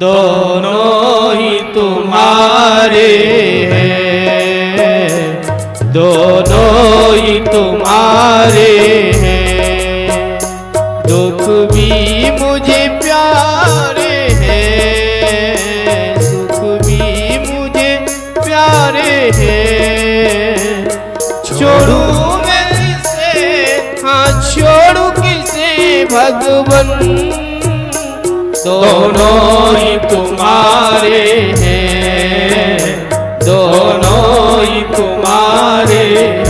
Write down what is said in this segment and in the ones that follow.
दोनों ही तुम्हारे हैं, दोनों ही तुम्हारे हैं। दुख भी मुझे प्यारे हैं, सुख भी मुझे प्यारे हैं। छोड़ू मैं किसे, हाँ छोड़ू किसे भगवन, दोनों ही तुम्हारे हैं, दोनों ही तुम्हारे हैं।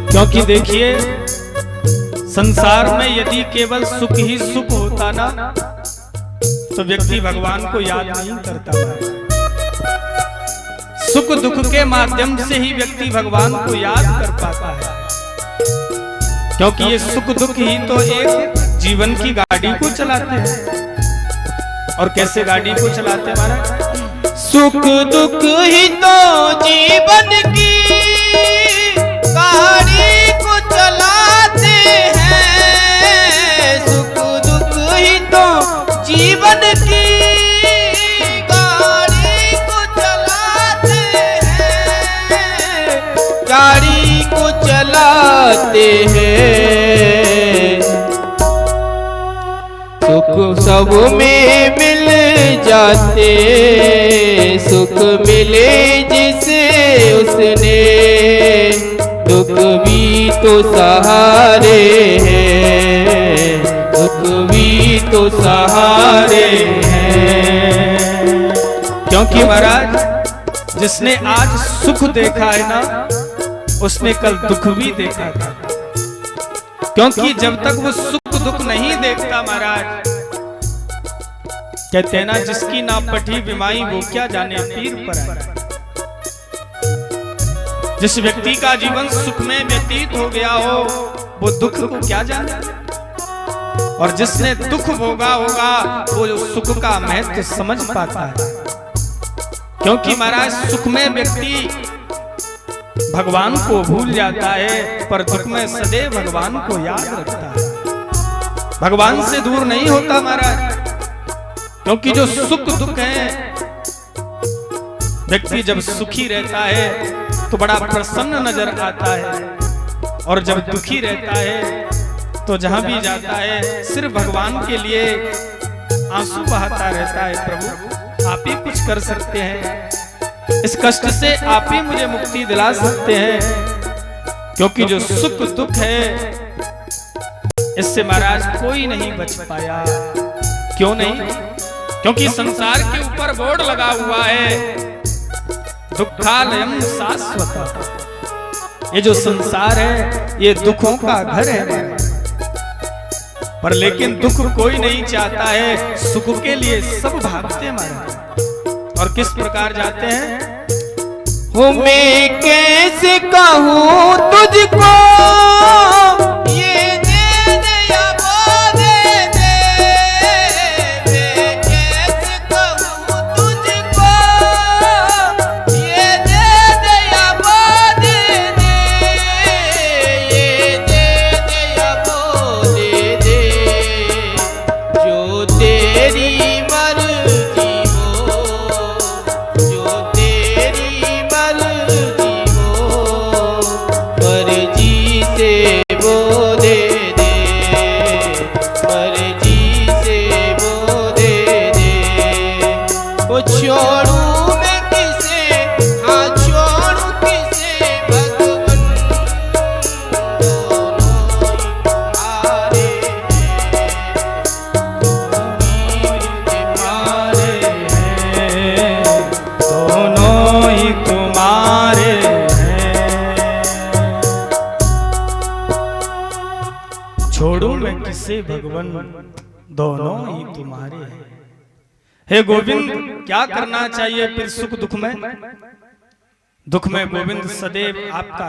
क्योंकि देखिए संसार में यदि केवल सुख ही सुख होता ना तो व्यक्ति भगवान को याद नहीं करता है। सुख दुख के माध्यम से ही व्यक्ति भगवान को याद कर पाता है, क्योंकि ये सुख दुख ही तो एक जीवन की गाड़ी को चलाते हैं। और कैसे गाड़ी को चलाते हैं महाराज? सुख दुख ही तो जीवन की गाड़ी को चलाते हैं, सुख दुख ही तो जीवन की गाड़ी को चलाते हैं, गाड़ी को चलाते हैं। सुख सब में मिल जाते, सुख मिले जिसे उसने, दुख भी तो सहारे हैं, दुख भी तो सहारे हैं। क्योंकि महाराज जिसने आज सुख देखा है ना उसने कल दुख भी देखा था। क्योंकि जब तक वो सुख दुख नहीं देखता महाराज, कहते हैं ना जिसकी ना पठी बिमाई वो क्या जाने पीर पर आए। जिस व्यक्ति का जीवन सुख में व्यतीत हो गया हो वो दुख को क्या जाने, और जिसने दुख भोगा होगा वो सुख का महत्व समझ पाता है। क्योंकि महाराज सुख में व्यक्ति भगवान को भूल जाता है, पर दुख में सदैव भगवान को याद रखता है, भगवान से दूर नहीं होता महाराज। क्योंकि जो सुख दुख है, व्यक्ति जब सुखी रहता है तो बड़ा प्रसन्न नजर आता है, और जब दुखी रहता है तो जहां भी जाता है सिर्फ भगवान के लिए आंसू बहाता रहता है। प्रभु आप ही कुछ कर सकते हैं, इस कष्ट से आप ही मुझे मुक्ति दिला सकते हैं। क्योंकि जो सुख दुख है इससे महाराज कोई नहीं बच पाया। क्यों नहीं? क्योंकि संसार के ऊपर बोर्ड लगा हुआ है दुखालयम शाश्वत। ये जो संसार है ये दुखों का घर है, पर लेकिन दुख कोई नहीं चाहता है, सुख के लिए सब भागते महाराज। और किस प्रकार जाते हैं? हो मैं कैसे कहूँ तुझको ये दे दे या वो दे दे, मैं कैसे कहूँ तुझको ये दे दे या वो दे दे, ये दे दे या वो दे दे, जो तेरी मर्जी हो, जो तेरी मर्जी हो, मर्जी से वो दे दे, मर्जी से वो दे दे। वो छोड़ू मैं किसे, हाँ छोड़ू किसे भगवन, दोनों ही तुम्हारे हैं, तुम ही मुझे प्यारे हैं। छोड़ूं मैं किसे भगवन, दोनों ही तुम्हारे हैं। हे गोविंद, क्या करना चाहिए फिर सुख दुख में? दुख में गोविंद सदैव आपका